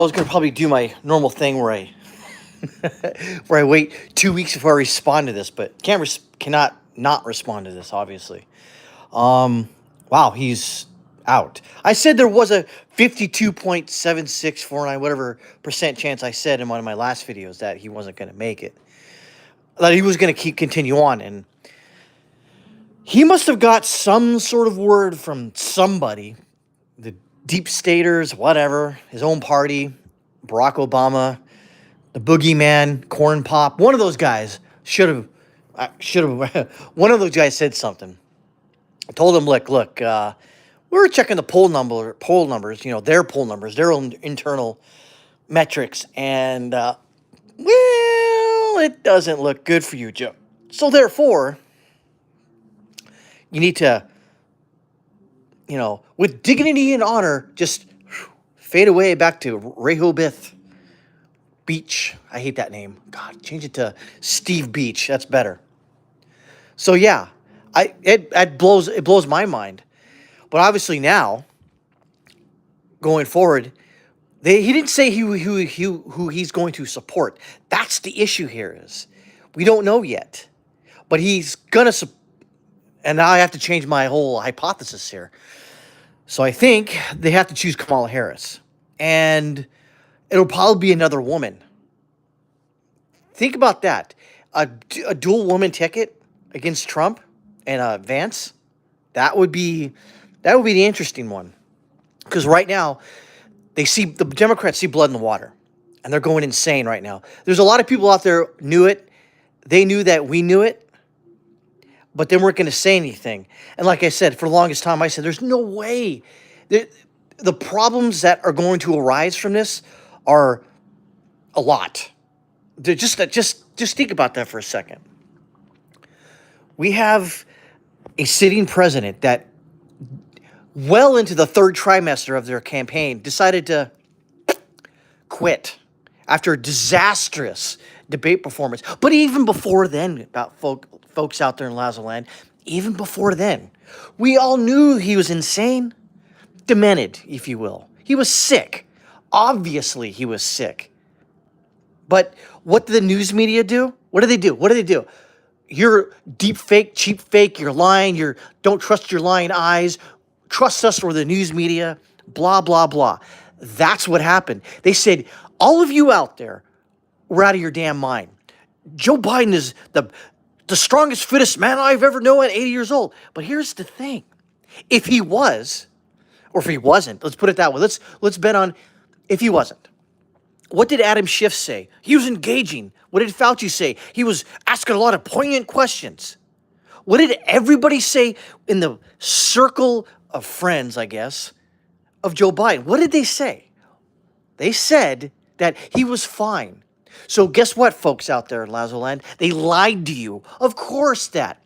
I was gonna probably do my normal thing where I where I wait 2 weeks before I respond to this, but cannot not respond to this. Obviously, um, wow, he's out. I said there was a 52.7649 whatever percent chance I said in one of my last videos that he wasn't gonna make it, that he was gonna continue on, and he must have got some sort of word from somebody, the deep staters, whatever, his own party, Barack Obama, the boogeyman, corn pop. One of those guys should have. One of those guys said something. I told him, look. We were checking the poll numbers. Their poll numbers, their own internal metrics, and well, it doesn't look good for you, Joe. So therefore, you need to, with dignity and honor, just fade away back to Rehoboth Beach. I hate that name. God, change it to Steve Beach. That's better. So yeah, it blows my mind. But obviously now, going forward, he didn't say who he's going to support. That's the issue here is we don't know yet. But he's gonna and now I have to change my whole hypothesis here. So I think they have to choose Kamala Harris. And it'll probably be another woman. Think about that. A dual woman ticket against Trump and Vance. That would be the interesting one. Because right now, the Democrats see blood in the water. And they're going insane right now. There's a lot of people out there knew it. They knew that we knew it. But they weren't going to say anything. And like I said, for the longest time, I said, there's no way. The problems that are going to arise from this are a lot. Just think about that for a second. We have a sitting president that, well into the third trimester of their campaign, decided to quit after a disastrous debate performance. But even before then, about folks out there in Lazoland, even before then, we all knew he was insane, demented, if you will. He was sick. Obviously, he was sick. But what did the news media do? What do they do? You're deep fake, cheap fake, you're lying, don't trust your lying eyes, trust us or the news media, blah, blah, blah. That's what happened. They said, all of you out there were out of your damn mind. Joe Biden is the strongest, fittest man I've ever known at 80 years old. But here's the thing. If he was, or if he wasn't, let's put it that way. Let's bet on if he wasn't. What did Adam Schiff say? He was engaging. What did Fauci say? He was asking a lot of poignant questions. What did everybody say in the circle of friends, I guess, of Joe Biden? What did they say? They said that he was fine. So guess what, folks out there in Lazoland? They lied to you. Of course that.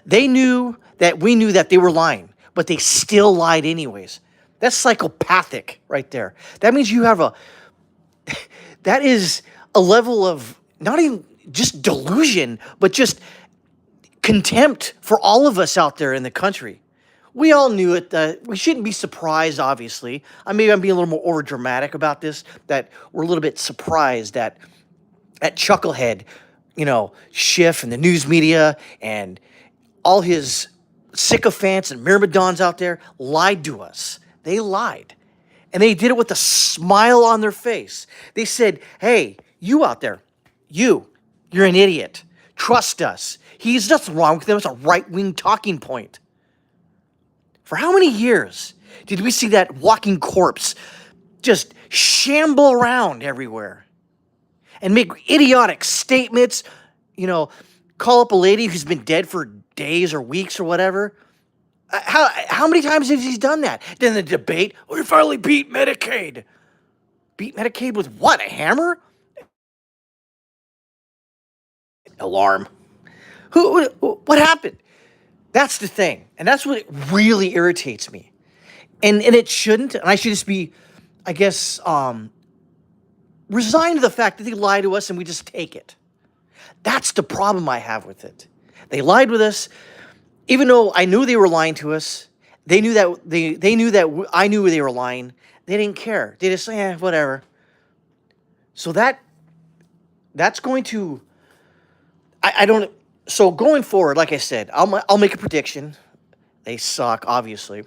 They knew that we knew that they were lying, but they still lied anyways. That's psychopathic right there. That means that is a level of not even just delusion, but just contempt for all of us out there in the country. We all knew it. We shouldn't be surprised, obviously. Maybe I'm being a little more over dramatic about this, that we're a little bit surprised that Chucklehead, Schiff and the news media and all his sycophants and myrmidons out there lied to us. They lied. And they did it with a smile on their face. They said, hey, you out there, you're an idiot. Trust us. He's nothing wrong with him. It's a right-wing talking point. For how many years did we see that walking corpse just shamble around everywhere and make idiotic statements, call up a lady who's been dead for days or weeks or whatever? How many times has he done that? Then the debate, we finally beat Medicaid. Beat Medicaid with what, a hammer? Alarm. What happened? That's the thing. And that's what really irritates me. And it shouldn't. And I should just be, I guess, resigned to the fact that they lie to us and we just take it. That's the problem I have with it. They lied with us. Even though I knew they were lying to us, I knew that I knew they were lying. They didn't care. They just say, whatever. So that's going to I don't. So going forward, like I said, I'll make a prediction. They suck, obviously.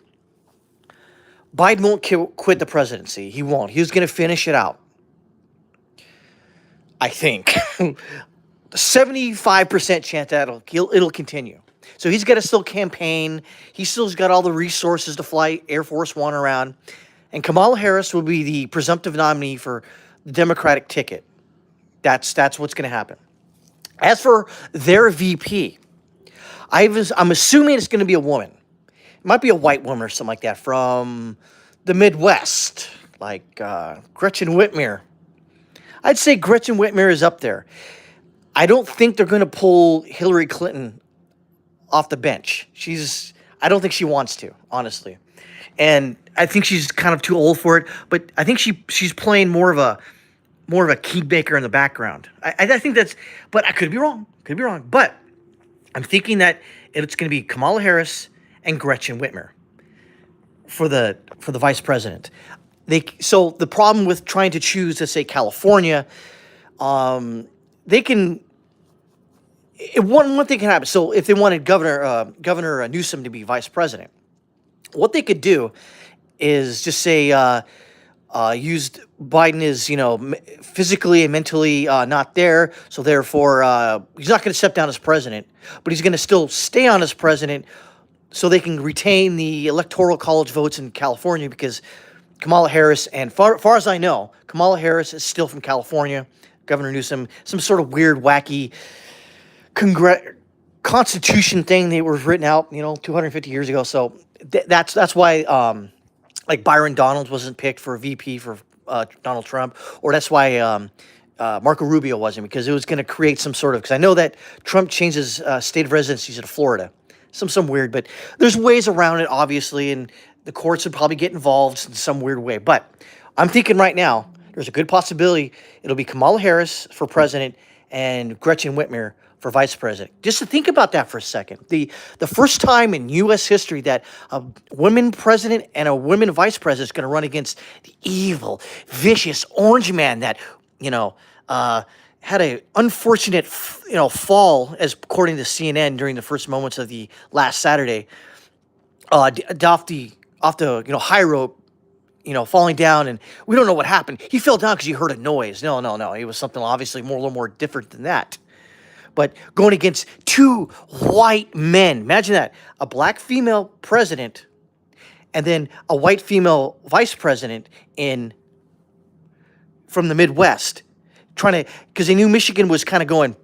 Biden won't quit the presidency. He won't. He's going to finish it out. I think 75% chance that it'll continue. So he's got to still campaign. He still's got all the resources to fly Air Force One around, and Kamala Harris will be the presumptive nominee for the Democratic ticket. That's what's going to happen. As for their VP, I'm assuming it's going to be a woman. It might be a white woman or something like that from the Midwest, like Gretchen Whitmer. I'd say Gretchen Whitmer is up there. I don't think they're going to pull Hillary Clinton off the bench. I don't think she wants to, honestly. And I think she's kind of too old for it, but I think she's playing more of a keymaker in the background. I think that's, but I could be wrong. But I'm thinking that it's going to be Kamala Harris and Gretchen Whitmer for the vice president. So the problem with trying to choose, let's say, California, they can. One thing can happen. So if they wanted Governor Newsom to be vice president, what they could do is just say used Biden is physically and mentally not there, so therefore he's not going to step down as president, but he's going to still stay on as president, so they can retain the electoral college votes in California because Kamala Harris, and far as I know, Kamala Harris is still from California. Governor Newsom, some sort of weird, wacky constitution thing that was written out, 250 years ago. So that's why, like Byron Donalds wasn't picked for VP for Donald Trump, or that's why Marco Rubio wasn't, because it was going to create some sort of. Because I know that Trump changed his state of residency to Florida, some weird, but there's ways around it, obviously, and the courts would probably get involved in some weird way. But I'm thinking right now, there's a good possibility it'll be Kamala Harris for president and Gretchen Whitmer for vice president. Just to think about that for a second. The first time in U.S. history that a woman president and a woman vice president is going to run against the evil, vicious orange man that, had an unfortunate, fall, as according to CNN during the first moments of the last Saturday, off the high rope, falling down, and we don't know what happened. He fell down because he heard a noise. No. It was something obviously a little more different than that. But going against two white men, imagine that, a black female president and then a white female vice president from the Midwest, because they knew Michigan was kind of going,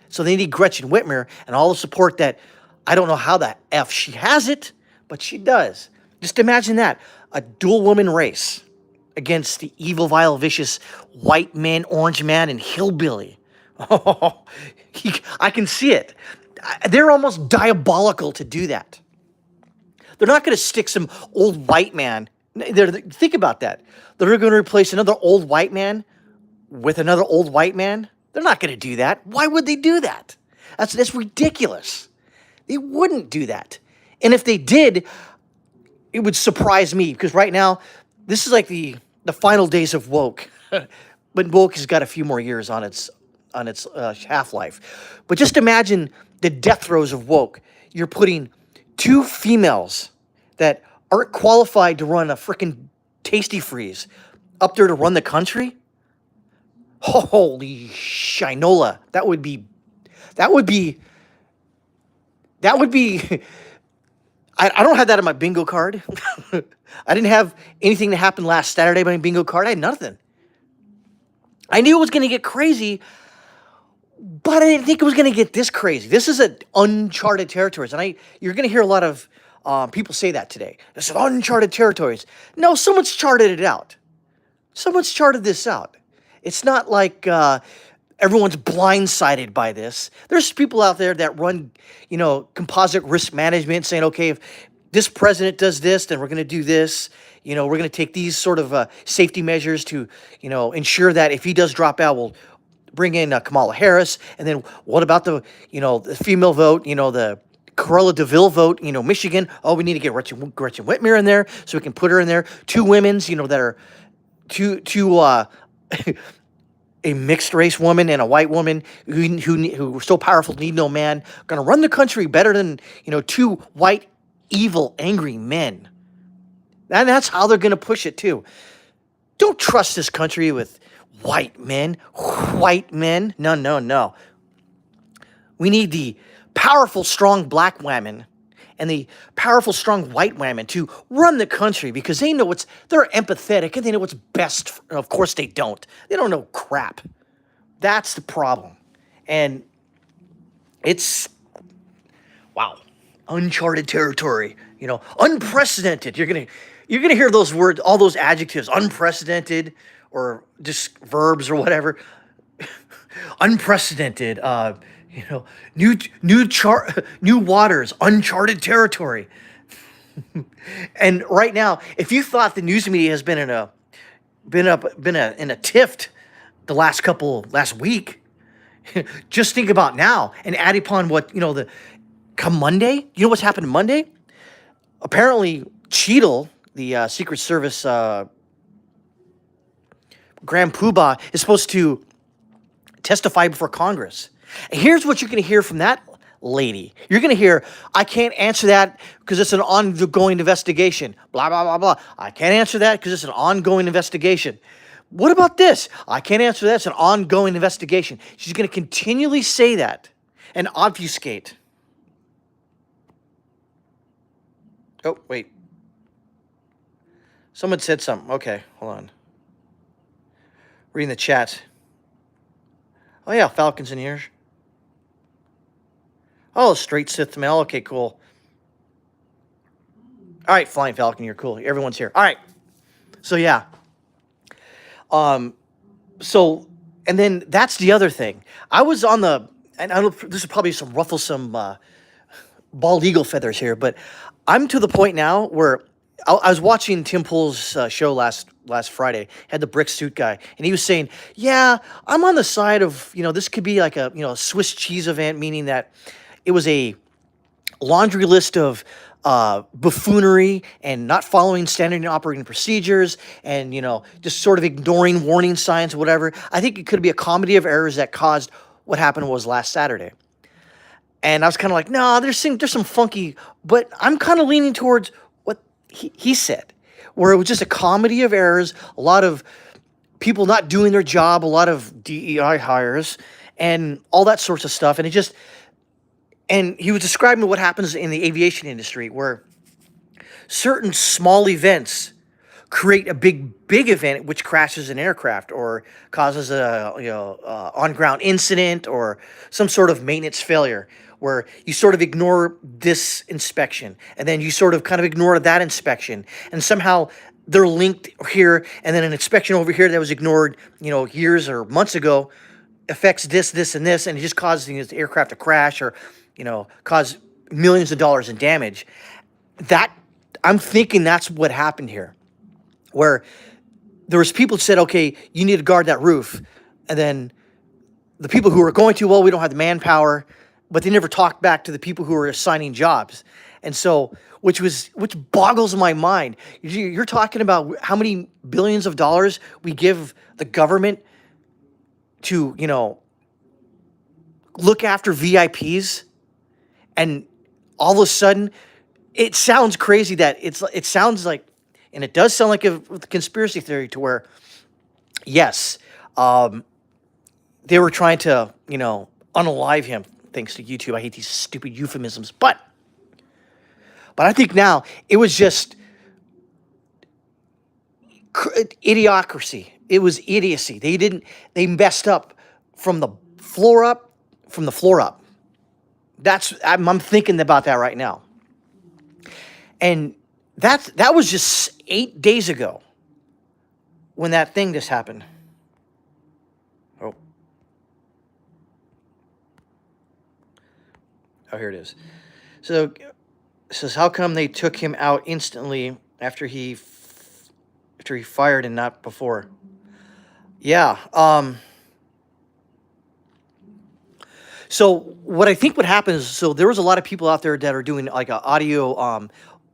so they need Gretchen Whitmer and all the support that, I don't know how the F she has it, but she does. Just imagine that, a dual woman race against the evil, vile, vicious white man, orange man, and hillbilly. Oh, I can see it. They're almost diabolical to do that. They're not going to stick some old white man. Think about that. They're going to replace another old white man with another old white man. They're not going to do that. Why would they do that? That's ridiculous. They wouldn't do that. And if they did, it would surprise me, because right now, this is like the final days of woke. But woke has got a few more years on its half-life. But just imagine the death throes of woke. You're putting two females that aren't qualified to run a freaking Tasty Freeze up there to run the country. Holy shinola. That would be I don't have that on my bingo card. I didn't have anything that happened last Saturday on my bingo card. I had nothing. I knew it was going to get crazy, but I didn't think it was going to get this crazy. This is an uncharted territories, and you're going to hear a lot of people say that today. This is uncharted territories. No, someone's charted it out. Someone's charted this out. It's not like everyone's blindsided by this. There's people out there that run, composite risk management, saying, okay, if this president does this, then we're going to do this. We're going to take these sort of safety measures to, ensure that if he does drop out, we'll bring in Kamala Harris. And then what about the female vote, the Cruella DeVille vote, Michigan. Oh, we need to get Gretchen Whitmer in there so we can put her in there. Two women's, that are two a mixed race woman and a white woman who are so powerful, need no man, going to run the country better than, two white, evil, angry men. And that's how they're going to push it too. Don't trust this country with white men. White men. No, no, no. We need the powerful, strong black women and the powerful, strong white women to run the country because they're empathetic and they know what's best. Of course they don't. They don't know crap. That's the problem. And it's, wow, uncharted territory, unprecedented. You're going to hear those words, all those adjectives, unprecedented or just verbs or whatever. Unprecedented, new waters, uncharted territory. And right now, if you thought the news media has been in a tiff the last week, just think about now and add upon what come Monday. You know what's happened Monday? Apparently, Cheadle, the Secret Service Grand Poobah, is supposed to testify before Congress. And here's what you're going to hear from that lady. You're going to hear, I can't answer that because it's an ongoing investigation. Blah, blah, blah, blah. I can't answer that because it's an ongoing investigation. What about this? I can't answer that. It's an ongoing investigation. She's going to continually say that and obfuscate. Oh, wait. Someone said something. Okay, hold on. Reading the chat. Oh, yeah, Falcon's in here. Oh, straight Sith mail. Okay, cool. All right, Flying Falcon, you're cool. Everyone's here. All right. So, yeah. And then that's the other thing. I was on and I don't, this is probably some rufflesome bald eagle feathers here, but I'm to the point now where I was watching Tim Pool's show last Friday, had the brick suit guy, and he was saying, yeah, I'm on the side of, this could be like a Swiss cheese event, meaning that it was a laundry list of buffoonery and not following standard operating procedures and, just sort of ignoring warning signs or whatever. I think it could be a comedy of errors that caused what happened was last Saturday. And I was kind of like, no, there's some funky, but I'm kind of leaning towards what he said, where it was just a comedy of errors, a lot of people not doing their job, a lot of DEI hires, and all that sorts of stuff. And he was describing what happens in the aviation industry, where certain small events create a big event which crashes an aircraft or causes a on-ground incident or some sort of maintenance failure, where you sort of ignore this inspection and then you sort of kind of ignore that inspection, and somehow they're linked here, and then an inspection over here that was ignored, years or months ago affects this, and this, and it just causes the aircraft to crash or, cause millions of dollars in damage. That, I'm thinking that's what happened here, where there was people who said, okay, you need to guard that roof. And then the people who were going to, well, we don't have the manpower, but they never talked back to the people who were assigning jobs. And so, which boggles my mind. You're talking about how many billions of dollars we give the government to, look after VIPs. And all of a sudden, it sounds crazy that it sounds like, and it does sound like a conspiracy theory to where, yes, they were trying to, unalive him thanks to YouTube. I hate these stupid euphemisms, but I think now it was just idiocracy. It was idiocy. They messed up from the floor up. I'm thinking about that right now. And that was just 8 days ago when that thing just happened. Oh, here it is. So it says, how come they took him out instantly after he fired and not before? Yeah. So what I think what happens, so there was a lot of people out there that are doing like a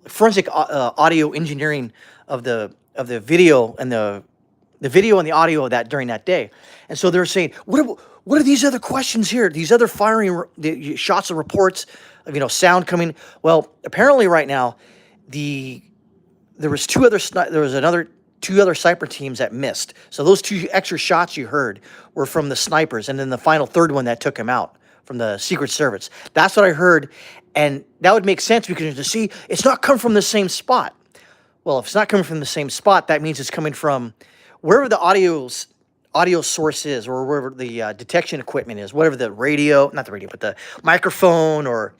forensic audio engineering of the video and the the video and the audio of that during that day. And so they're saying, what are these other questions here? These other the shots and reports of, sound coming. Well, apparently right now, there was two other sniper teams that missed. So those two extra shots you heard were from the snipers, and then the final third one that took him out from the Secret Service. That's what I heard, and that would make sense because you see, it's not come from the same spot. Well, if it's not coming from the same spot, that means it's coming from wherever the audio source is, or wherever the detection equipment is, whatever the radio, not the radio, but the microphone or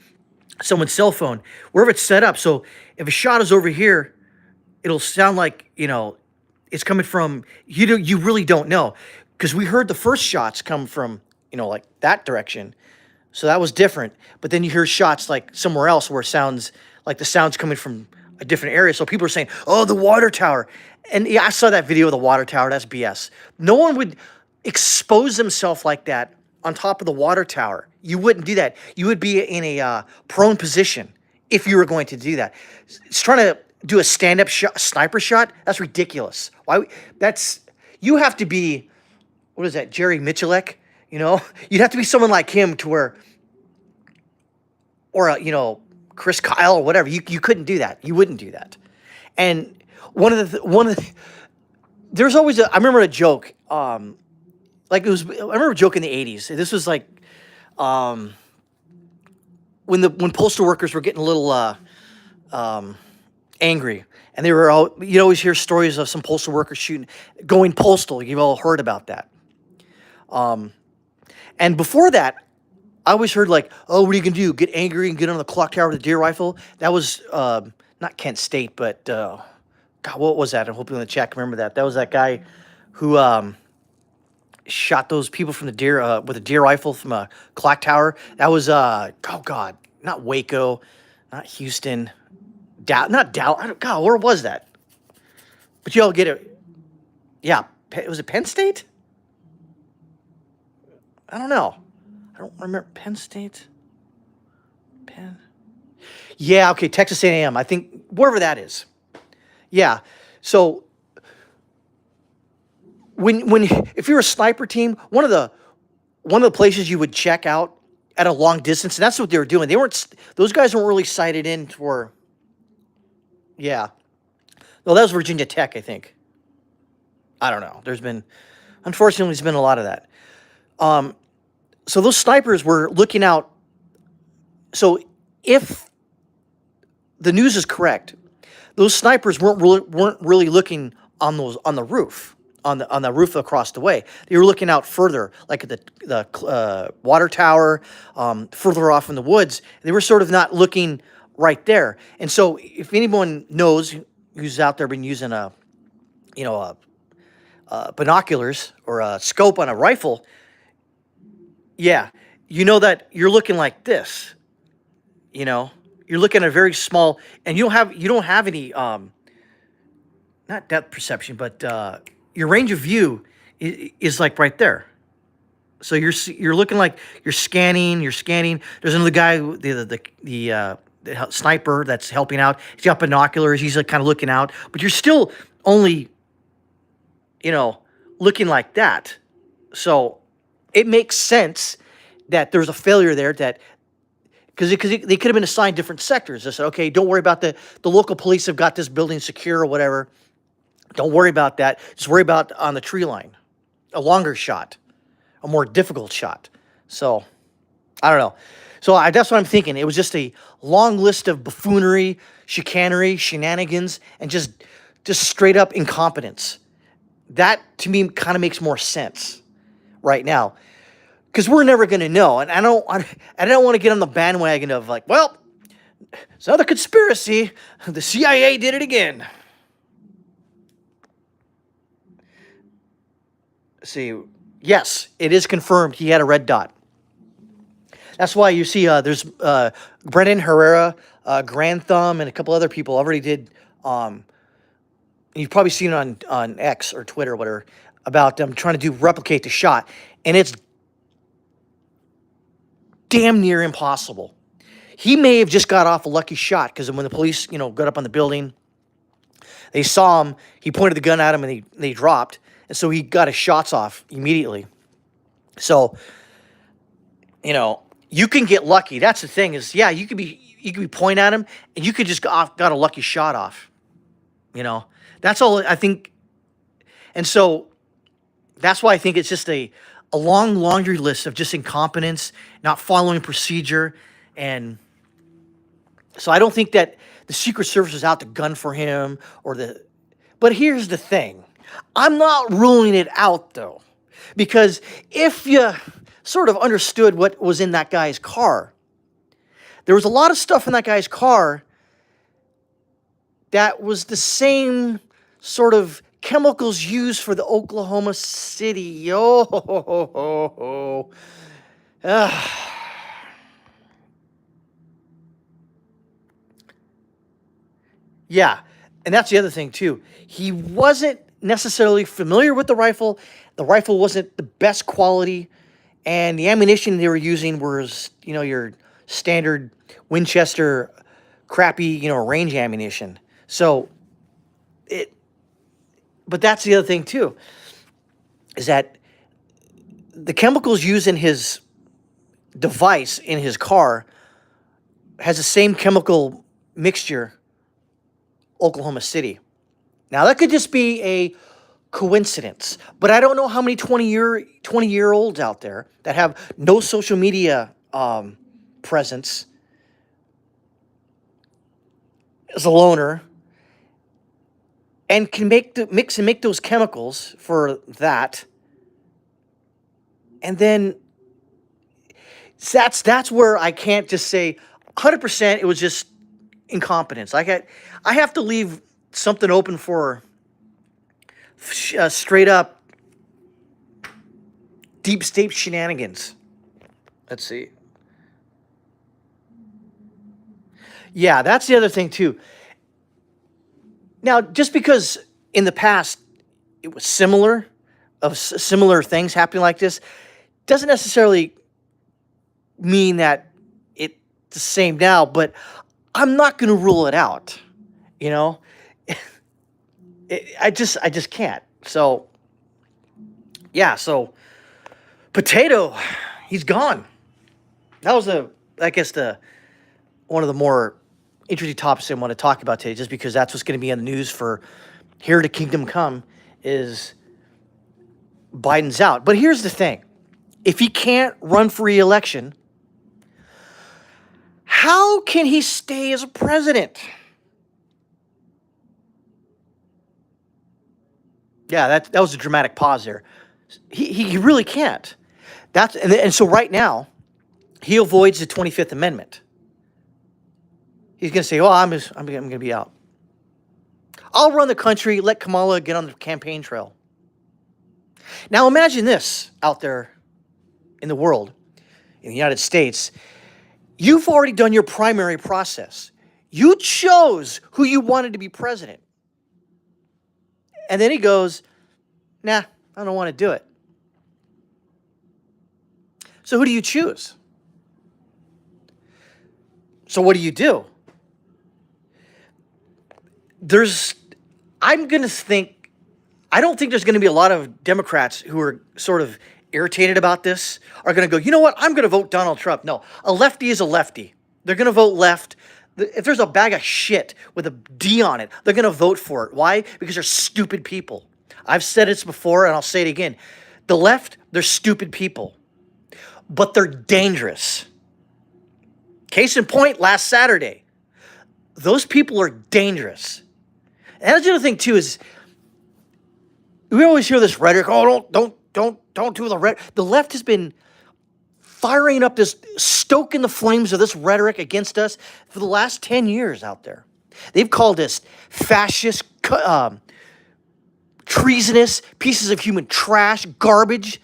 someone's cell phone, wherever it's set up. So if a shot is over here, it'll sound like, it's coming from, you really don't know. Because we heard the first shots come from, like that direction. So that was different. But then you hear shots like somewhere else where it sounds like the sound's coming from a different area. So people are saying, oh, the water tower. And yeah, I saw that video of the water tower. That's BS. No one would expose themselves like that on top of the water tower. You wouldn't do that. You would be in a prone position if you were going to do that. It's trying to do a stand-up sniper shot. That's ridiculous. Why? You have to be, what is that, Jerry Michalek? You'd have to be someone like him to where, or Chris Kyle or whatever. You couldn't do that. You wouldn't do that. And there's always I remember a joke. I remember a joke in the 80s. This was like, when postal workers were getting a little angry, and they were you'd always hear stories of some postal workers going postal. You've all heard about that. And before that, I always heard like, oh, what are you gonna do? Get angry and get on the clock tower with a deer rifle? That was not Kent State, but God, what was that? I'm hoping in the chat can remember that. That was that guy who shot those people from the deer with a deer rifle from a clock tower. That was oh God, not Waco, not Houston, not Dallas. God, where was that? But you all get it. Yeah, was it Penn State? I don't know. I don't remember. Penn State. Yeah, okay, Texas A&M. I think wherever that is. Yeah. So if you're a sniper team, one of the places you would check out at a long distance, and that's what they were doing. Those guys weren't really sighted in for. Yeah. No, that was Virginia Tech, I think. I don't know. Unfortunately, there's been a lot of that. So those snipers were looking out. So if the news is correct, those snipers weren't really looking on the roof, on the roof across the way. They were looking out further, like at the water tower, further off in the woods. They were sort of not looking right there. And so, if anyone knows who's out there been using binoculars or a scope on a rifle, yeah, you know that you're looking like this. You're looking at a very small, and you don't have any not depth perception, but your range of view is like right there. So you're looking like you're scanning. There's another guy, the sniper that's helping out. He's got binoculars. He's like kind of looking out, but you're still only, looking like that. So it makes sense that there's a failure there, because they could have been assigned different sectors. They said, okay, don't worry about the local police have got this building secure or whatever. Don't worry about that. Just worry about on the tree line, a longer shot, a more difficult shot. So I don't know. So that's what I'm thinking. It was just a long list of buffoonery, chicanery, shenanigans, and just straight up incompetence. That to me kind of makes more sense right now, because we're never going to know. And I don't want to get on the bandwagon of like, well, it's another conspiracy. The CIA did it again. See, yes, it is confirmed he had a red dot. That's why you see there's Brendan Herrera, Grand Thumb, and a couple other people already did. You've probably seen it on X or Twitter or whatever, about them trying to replicate the shot. And it's damn near impossible. He may have just got off a lucky shot, because when the police, got up on the building, they saw him, he pointed the gun at him, and they dropped. And so he got his shots off immediately. So, you can get lucky. That's the thing is, yeah, you could be pointing at him and you could just got a lucky shot off. You know, that's all I think. And so that's why I think it's just a long laundry list of just incompetence, not following procedure. And so I don't think that the Secret Service is out to gun for him but here's the thing. I'm not ruling it out though, because if you sort of understood what was in that guy's car, there was a lot of stuff in that guy's car that was the same sort of chemicals used for the Oklahoma City. Oh, yeah. And that's the other thing, too. He wasn't necessarily familiar with the rifle. The rifle wasn't the best quality. And the ammunition they were using was, your standard Winchester crappy, range ammunition. So but that's the other thing too, is that the chemicals used in his device in his car has the same chemical mixture Oklahoma City. Now that could just be a coincidence, but I don't know how many 20-year-olds out there that have no social media presence as a loner and can mix and make those chemicals for that. And then that's where I can't just say 100% it was just incompetence. I have to leave something open for straight up deep state shenanigans. Let's see. Yeah, that's the other thing too. Now, just because in the past it was similar things happening like this, doesn't necessarily mean that it's the same now. But I'm not going to rule it out. I just can't. So, yeah. So, Potato, he's gone. That was one of the more interesting topics I want to talk about today, just because that's what's going to be in the news for here to Kingdom Come is Biden's out. But here's the thing. If he can't run for re-election, how can he stay as a president? Yeah, that was a dramatic pause there. He really can't. And so right now, he avoids the 25th Amendment. He's going to say, I'm going to be out. I'll run the country, let Kamala get on the campaign trail. Now imagine this out there in the world, in the United States. You've already done your primary process. You chose who you wanted to be president. And then he goes, nah, I don't want to do it. So who do you choose? So what do? I don't think there's going to be a lot of Democrats who are sort of irritated about this, are going to go, you know what, I'm going to vote Donald Trump. No, a lefty is a lefty. They're going to vote left. If there's a bag of shit with a D on it, they're going to vote for it. Why? Because they're stupid people. I've said this before and I'll say it again. The left, they're stupid people, but they're dangerous. Case in point, last Saturday, those people are dangerous. And that's the other thing too is we always hear this rhetoric. Oh, don't do the red. The left has been firing up stoking the flames of this rhetoric against us for the last 10 years out there. They've called us fascist, treasonous, pieces of human trash, garbage.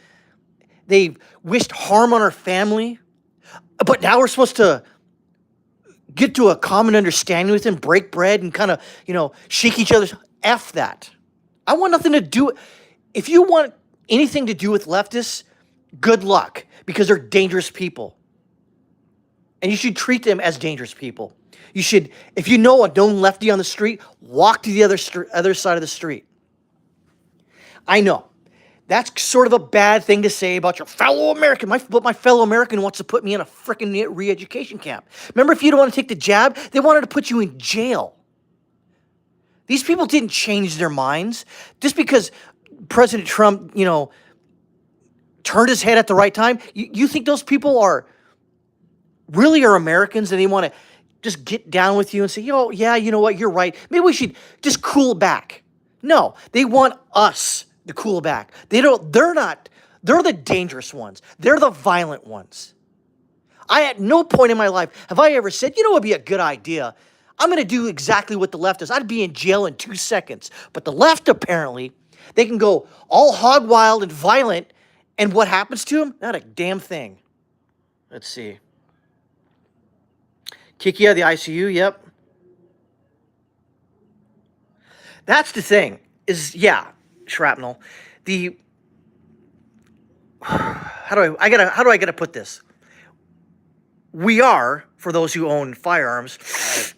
They've wished harm on our family. But now we're supposed to get to a common understanding with them, break bread, and kind of, shake each other's. F that. I want nothing to do. If you want anything to do with leftists, good luck, because they're dangerous people. And you should treat them as dangerous people. You should, if you know a known lefty on the street, walk to the other side of the street. I know That's sort of a bad thing to say about your fellow American. But my fellow American wants to put me in a freaking re-education camp. Remember, if you don't want to take the jab, they wanted to put you in jail. These people didn't change their minds just because President Trump, turned his head at the right time. You think those people are Americans and they want to just get down with you and say, yeah, you know what, you're right. Maybe we should just cool back. No, they want us to cool back. They're the dangerous ones. They're the violent ones. At no point in my life have I ever said, what would be a good idea? I'm going to do exactly what the left does. I'd be in jail in 2 seconds. But the left, apparently, they can go all hog wild and violent, and what happens to them? Not a damn thing. Let's see. Kick you out of the ICU, yep. That's the thing, shrapnel. How do I gotta put this? We are, for those who own firearms,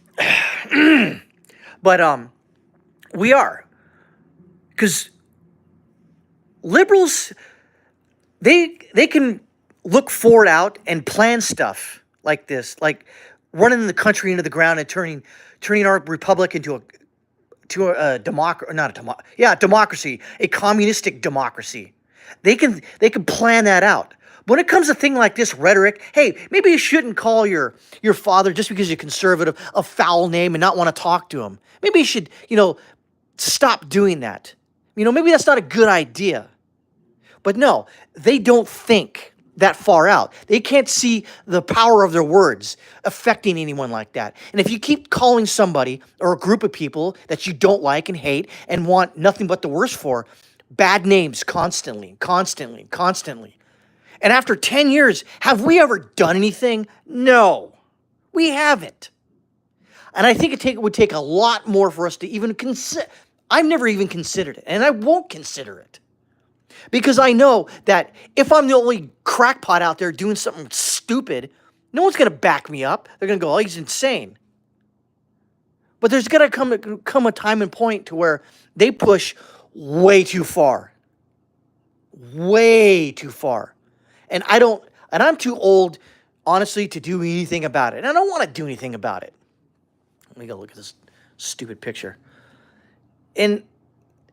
but we are. Because liberals, they can look forward out and plan stuff like this, like running the country into the ground and turning our republic into a democracy, a communistic democracy. They can plan that out. When it comes to things like this rhetoric, hey, maybe you shouldn't call your father, just because you're conservative, a foul name and not want to talk to him. Maybe you should, stop doing that. Maybe that's not a good idea. But no, they don't think that far out. They can't see the power of their words affecting anyone like that. And if you keep calling somebody or a group of people that you don't like and hate and want nothing but the worst for, bad names constantly. And after 10 years, have we ever done anything? No, we haven't. And I think it would take a lot more for us to even consider. I've never even considered it, and I won't consider it. Because I know that if I'm the only crackpot out there doing something stupid, no one's going to back me up. They're going to go, he's insane. But there's going to come a time and point to where they push way too far. Way too far. And I'm too old, honestly, to do anything about it. And I don't want to do anything about it. Let me go look at this stupid picture. And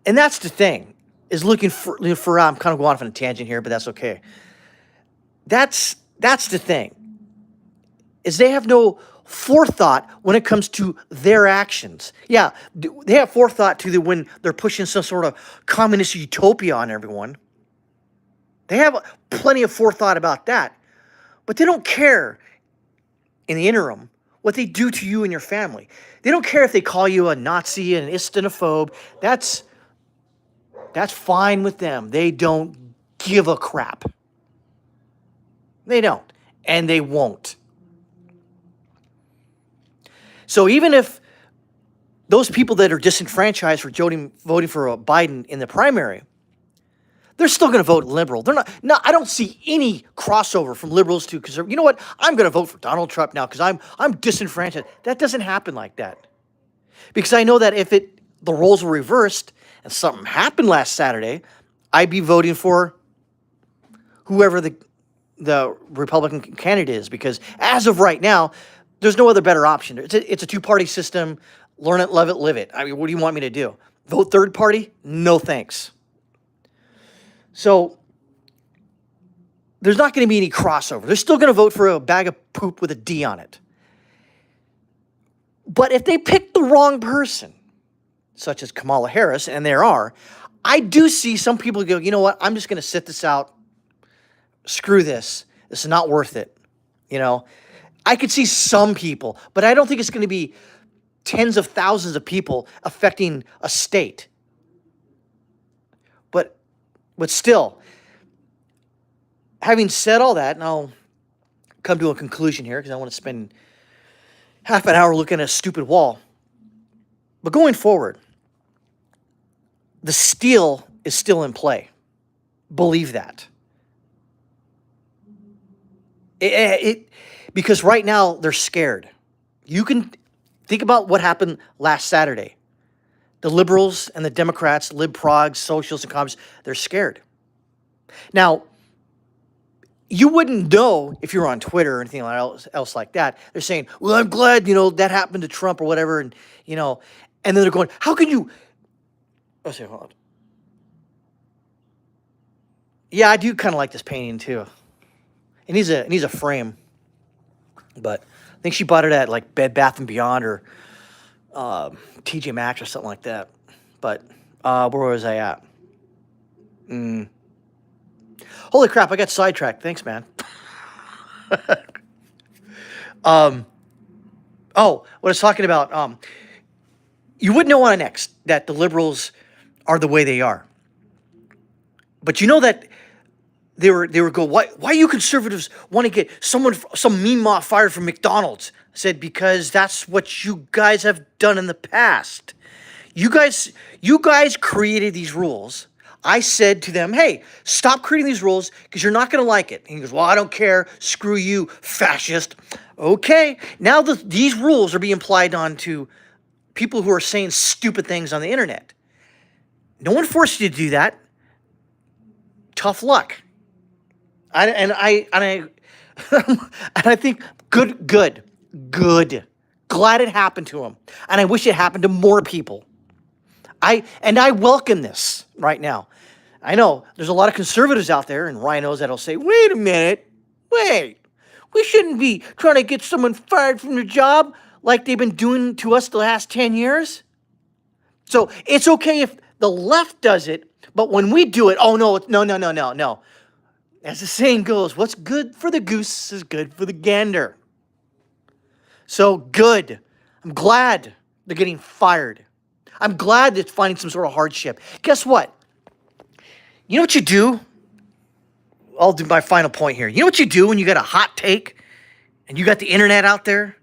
that's the thing, is looking for I'm kind of going off on a tangent here, but that's okay. That's the thing, is they have no forethought when it comes to their actions. Yeah, they have forethought when they're pushing some sort of communist utopia on everyone. They have plenty of forethought about that, but they don't care in the interim what they do to you and your family. They don't care if they call you a Nazi and an Islamophobe. That's fine with them. They don't give a crap. They don't, and they won't. So even if those people that are disenfranchised for voting for Biden in the primary, they're still going to vote liberal. They're not. No, I don't see any crossover from liberals to conservative. You know what? I'm going to vote for Donald Trump now because I'm disenfranchised. That doesn't happen like that. Because I know that if the roles were reversed and something happened last Saturday, I'd be voting for whoever the Republican candidate is. Because as of right now, there's no other better option. It's a two-party system. Learn it, love it, live it. I mean, what do you want me to do? Vote third party? No thanks. So there's not going to be any crossover. They're still going to vote for a bag of poop with a D on it. But if they pick the wrong person, such as Kamala Harris, and there are, I do see some people go, you know what, I'm just going to sit this out. Screw this. This is not worth it. I could see some people, but I don't think it's going to be tens of thousands of people affecting a state. But still, having said all that, and I'll come to a conclusion here because I want to spend half an hour looking at a stupid wall. But going forward, the steal is still in play. Believe that. Because right now they're scared. You can think about what happened last Saturday. The liberals and the Democrats, lib-progs, socialists, and communists, they're scared. Now, you wouldn't know if you were on Twitter or anything else like that. They're saying, "Well, I'm glad that happened to Trump or whatever," and you know, and then they're going, "How can you?" Oh, say, hold on. Yeah, I do kind of like this painting too. It needs a frame, but I think she bought it at like Bed Bath and Beyond or TJ Maxx or something like that. But where was I at? Mm. Holy crap! I got sidetracked. Thanks, man. um. Oh, what I was talking about. You wouldn't know on X that the liberals are the way they are, but you know that they were go. Why you conservatives want to get some mean moth fired from McDonald's? I said because that's what you guys have done in the past. You guys created these rules. I said to them, hey, stop creating these rules because you're not going to like it. And he goes, well, I don't care. Screw you, fascist. Okay. Now these rules are being applied on to people who are saying stupid things on the internet. No one forced you to do that. Tough luck. And I and I think good. Glad it happened to him. And I wish it happened to more people. I welcome this right now. I know there's a lot of conservatives out there and rhinos that'll say, wait a minute, wait. We shouldn't be trying to get someone fired from their job like they've been doing to us the last 10 years. So it's okay if the left does it, but when we do it, oh no. As the saying goes, what's good for the goose is good for the gander. So good. I'm glad they're getting fired. I'm glad it's finding some sort of hardship. Guess what? You know what you do? I'll do my final point here. You know what you do when you got a hot take and you got the internet out there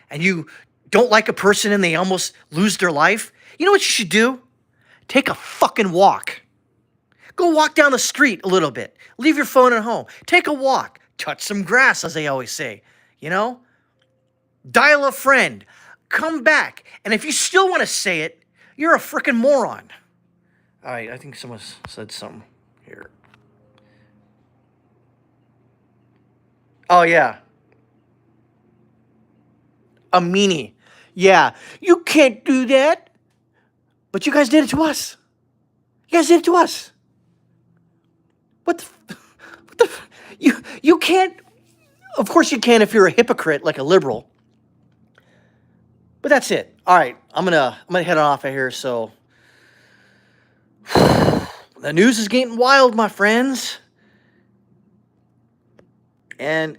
and you don't like a person and they almost lose their life? You know what you should do? Take a fucking walk. Go walk down the street a little bit. Leave your phone at home. Take a walk. Touch some grass, as they always say. Dial a friend. Come back. And if you still want to say it, you're a freaking moron. All right, I think someone said something here. Oh, yeah. A meanie. Yeah, you can't do that. But you guys did it to us. You guys did it to us. What the you can't. Of course you can if you're a hypocrite like a liberal. But that's it. All right, I'm gonna head on off of here. So the news is getting wild, my friends. And